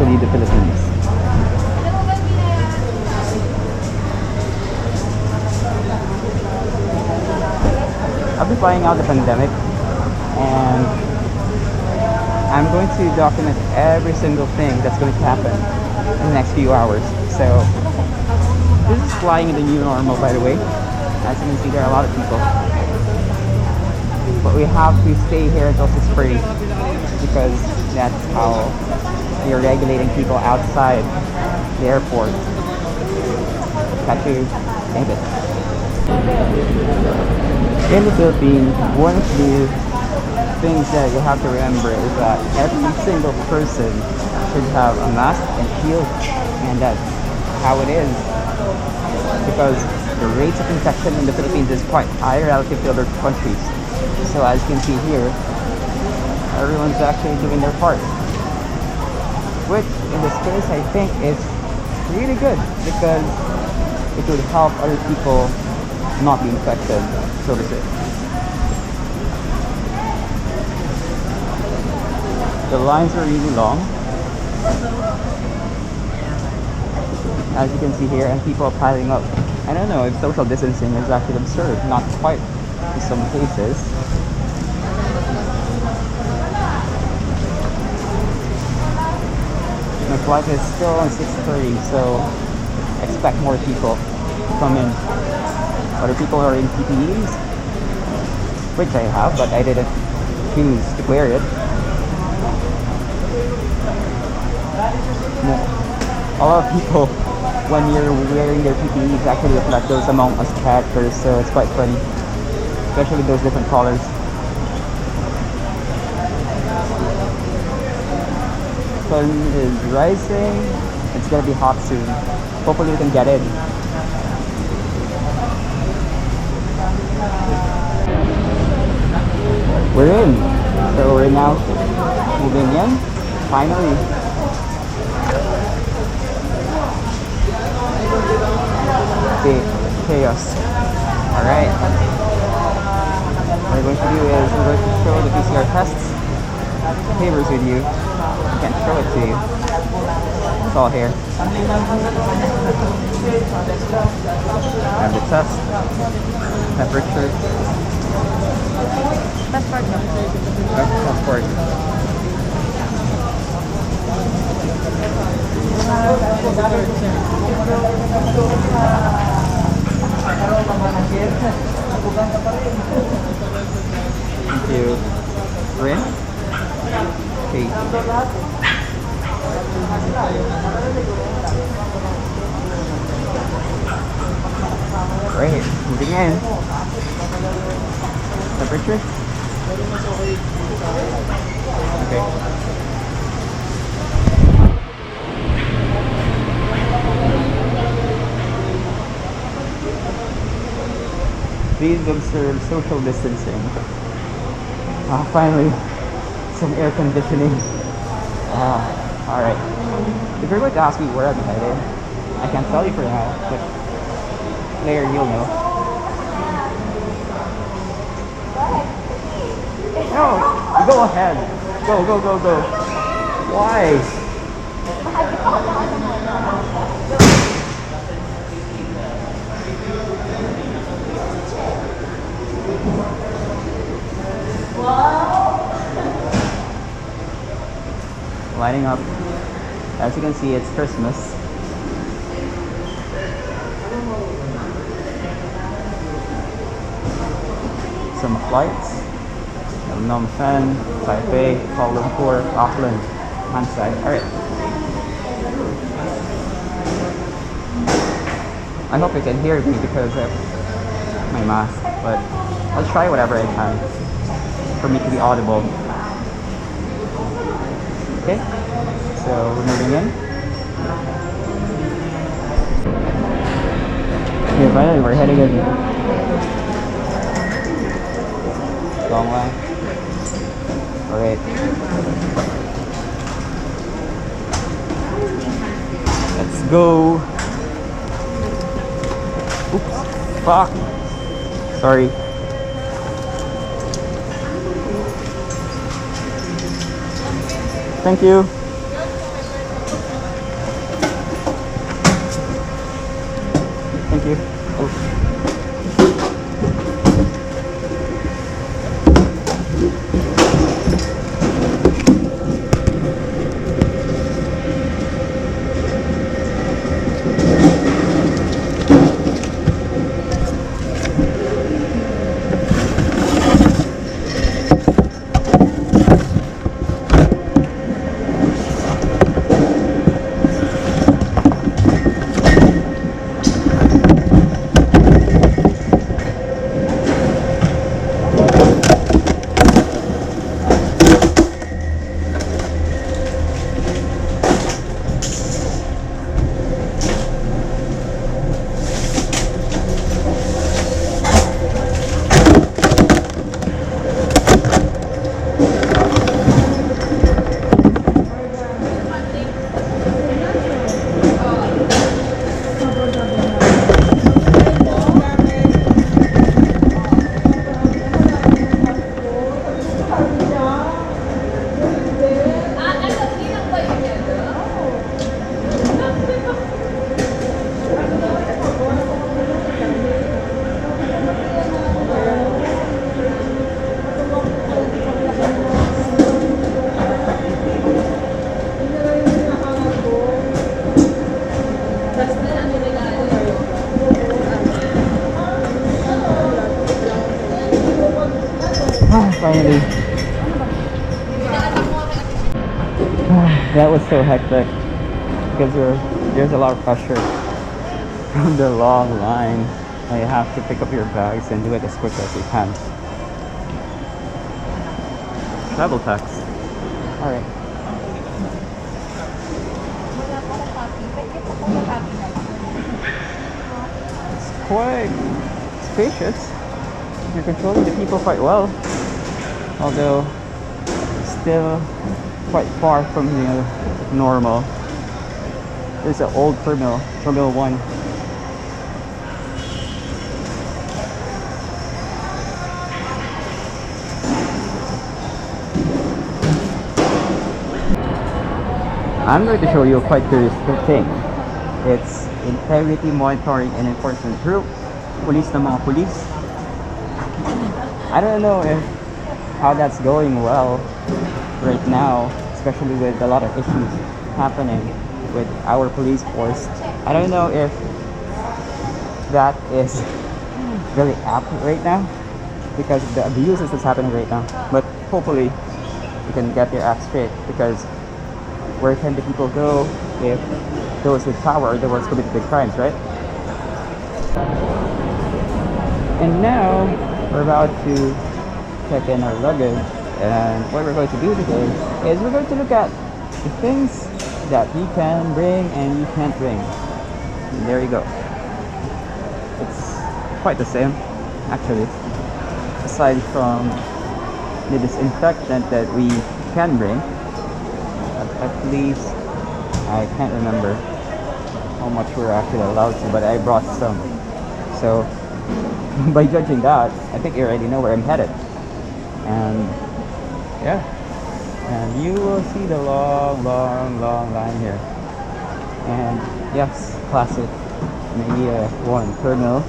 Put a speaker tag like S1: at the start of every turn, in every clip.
S1: especially the Philippines. I'll be flying out the pandemic, and I'm going to document every single thing that's going to happen in the next few hours. So this is flying in the new normal, by the way. As you can see, there are a lot of people, but we have to stay here until 6:30 because that's how we are regulating people outside the airport. Catch you in a bit. In the Philippines, one of the things that you have to remember is that every single person should have a mask and shield, and that's how it is. Because the rates of infection in the Philippines is quite high relative to other countries. So as you can see here, everyone's actually doing their part. Which in this case I think is really good because it would help other people not be infected, so to say. The lines are really long, as you can see here, and people are piling up. I don't know if social distancing is actually observed, not quite in some cases. My flight is still on 6:30, so expect more people to come in. Other people are in PPEs, which I have, but I didn't choose to wear it. A lot of people, when you're wearing their PPEs, actually look like those Among Us characters, so it's quite funny, especially those different colors. Sun is rising. It's gonna be hot soon. Hopefully we can get in. We're in. So we're now moving in. Finally. Chaos. Alright. What we're going to do is we're going to show the PCR tests papers with you. I can't show it to you. It's all here. And the test. Temperature.
S2: Passport.
S1: Passport. Thank you. Rin? Okay. Great. Moving in. Temperature? Okay. Please observe social distancing. Finally, some air conditioning. Alright. If you're going to ask me where I'm headed, I can't tell you for now, but later you'll know. No! Go ahead! Go, go, go, go! Why? Lining up. As you can see, it's Christmas. Some flights. Phnom Penh, Taipei, Kuala Lumpur, Auckland, Kansai. Alright. I hope you can hear me because of my mask, but I'll try whatever I can for me to be audible. Okay, so we're moving in. Okay, finally we're heading in. Long line. Alright. Let's go. Oops. Fuck. Sorry. Thank you. Finally. That was so hectic because there's a lot of pressure from the long line. And you have to pick up your bags and do it as quick as you can. Travel tax. Alright. It's quite spacious. You're controlling the people quite well. Although still quite far from the normal. There's an old terminal, Terminal 1. I'm going to show you a quite curious thing. It's Integrity Monitoring and Enforcement Group. Police ng mga police. I don't know if how that's going well right now, especially with a lot of issues happening with our police force. I don't know if that is very apt right now because of the abuses that's happening right now. But hopefully you can get your act straight, because where can the people go if those with power are the ones committing big crimes, right? And now we're about to check in our luggage, and what we're going to do today is we're going to look at the things that you can bring and you can't bring. And there you go. It's quite the same, actually, aside from the disinfectant that we can bring. At least I can't remember how much we're actually allowed to, but I brought some. So by judging that, I think you already know where I'm headed. And yeah, and you will see the long line here. And yes, classic Mania 1 terminal.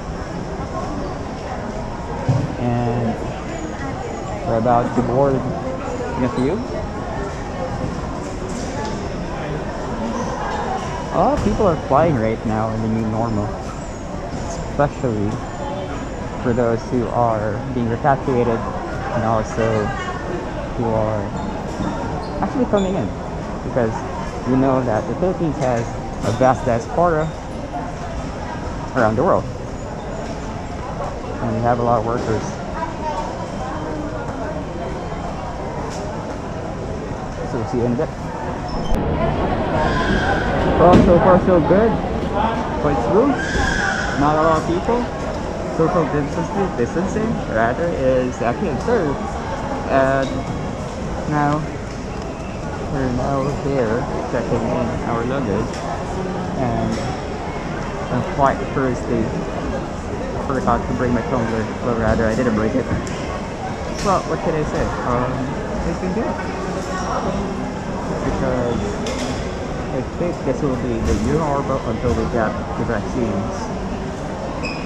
S1: And we're about to board in a few. A lot of people are flying right now in the new normal, especially for those who are being repatriated and also who are actually coming in, because you know that the Philippines has a vast diaspora around the world, and we have a lot of workers. So we'll see you in a bit. Well, so far so good. Quite smooth. Not a lot of people. Social distancing rather is actually observed. And now we're here checking in our luggage, and I'm quite thirsty. I forgot to bring my tumbler. Well, rather I didn't bring it. Well, what can I say? It's been good. Because I think this will be the new normal until we get the vaccines.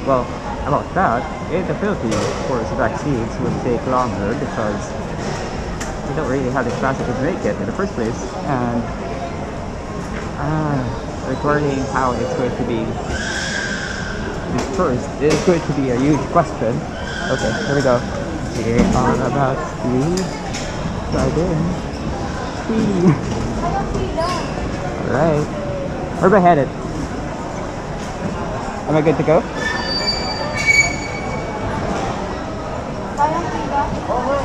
S1: Well, about that, in the Philippines, of course, vaccines would take longer because we don't really have the capacity to make it in the first place. And regarding how it's going to be dispersed is going to be a huge question. Okay, here we go. We are about to dive in. Alright. Where am I headed? Am I good to go?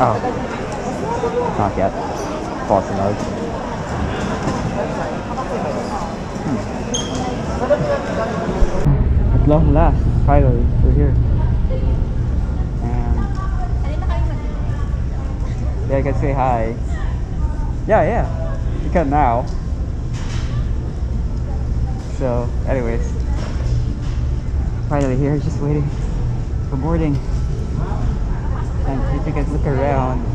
S1: Oh. Not yet. False nose. At long last, finally, we're here. And yeah, I can say hi. Yeah. You can now. So, anyways, finally here, just waiting for boarding. And if you guys look around,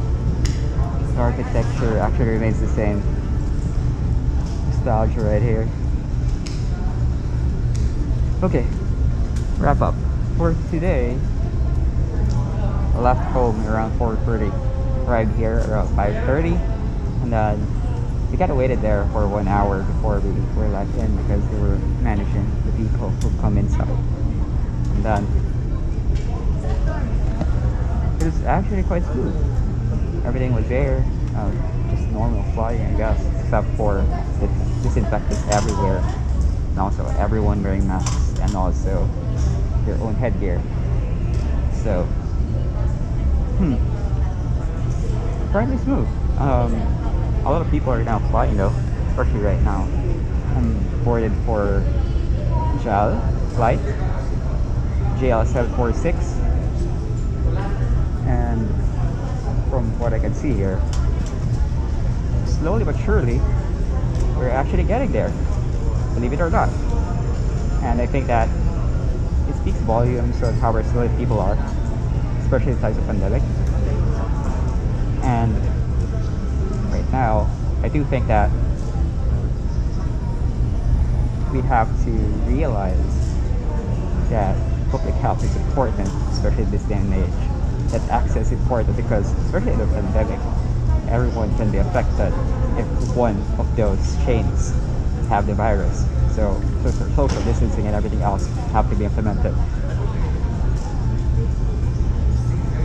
S1: the architecture actually remains the same. Nostalgia right here. Okay, wrap up for today. I left home around 4:30, arrived here around 5:30, and then we kind of waited there for 1 hour before we were let in because they were managing the people who come inside. And then it was actually quite smooth. everything was there. Just normal flying, I guess, except for the disinfectants everywhere, and also everyone wearing masks and also their own headgear. So, fairly smooth. A lot of people are now flying though, especially right now. I'm boarded for JAL flight, JL746, and from what I can see here, slowly but surely, we're actually getting there, believe it or not. And I think that it speaks volumes of how resilient people are, especially in times of pandemic. And right now, I do think that we have to realize that public health is important, especially in this day and age. That access is important because, especially in the pandemic, everyone can be affected if one of those chains have the virus. So social distancing and everything else have to be implemented.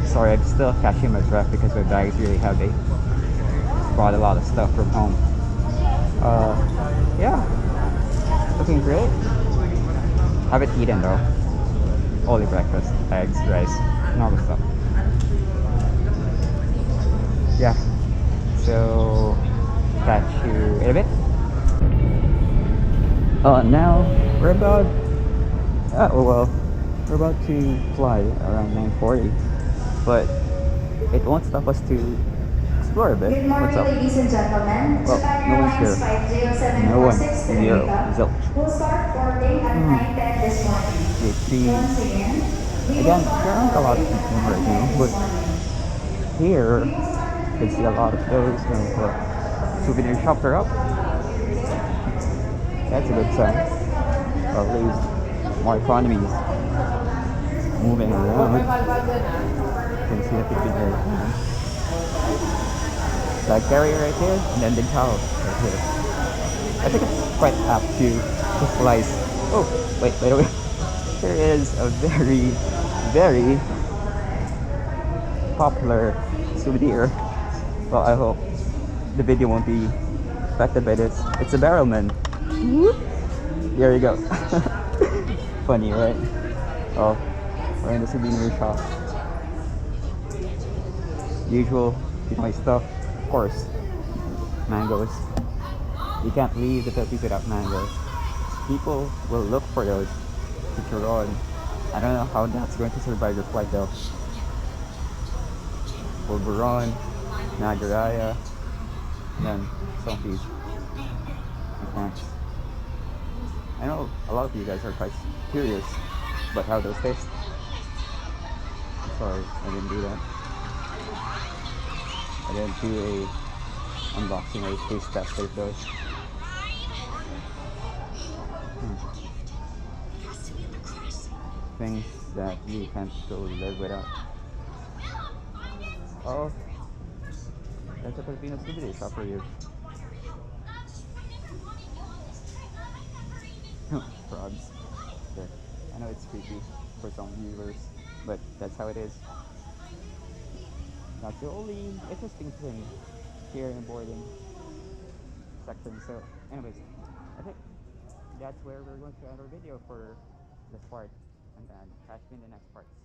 S1: Sorry, I'm still catching my breath because my bag is really heavy. Brought a lot of stuff from home. Yeah, looking great. Haven't eaten though. Only breakfast, eggs, rice, normal stuff. Yeah. So catch you in a bit. Now we're about we're about to fly around 9:40, but it won't stop us to explore a bit.
S2: Good
S1: What's
S2: morning,
S1: up?
S2: ladies and gentlemen.
S1: Well,
S2: Japan
S1: no one's
S2: Airlines
S1: here. No one.
S2: 50746 to
S1: Zero.
S2: Narita
S1: Zilch.
S2: will start boarding at
S1: Hmm.
S2: 9:10 this morning.
S1: It
S2: Once
S1: seems
S2: again, we will
S1: again
S2: start
S1: there aren't a lot of
S2: boarding
S1: people
S2: at
S1: right now,
S2: 9:10
S1: but
S2: this morning.
S1: here
S2: We will start
S1: you
S2: the
S1: can see a lot of those souvenir shops are up. That's a good sign. Or at least more economies moving around. You can see the Philippine Airlines flag carrier right here, and then the tower right here. I think it's quite apt to slice. Oh, wait. There is a very popular souvenir. Well, I hope the video won't be affected by this. It's a Barrelman. There you go. Funny, right? Oh, we're in the souvenir shop. Usual Pinoy stuff, of course. Mangoes. You can't leave the Philippines without mangoes. People will look for those later on. I don't know how that's going to survive your flight though. Bulburon, Nagaraya, and then Songfish. Thanks. I know a lot of you guys are quite curious about how those taste. Sorry, I didn't do that. I didn't do a unboxing or a taste test of those. Things that you can't totally live without. Oh, that's a Filipino souvenir shop for you. Frogs. There. I know it's creepy for some viewers, but that's how it is. That's the only interesting thing here in boarding section. So, anyways, I think that's where we're going to end our video for this part, and then catch me in the next parts.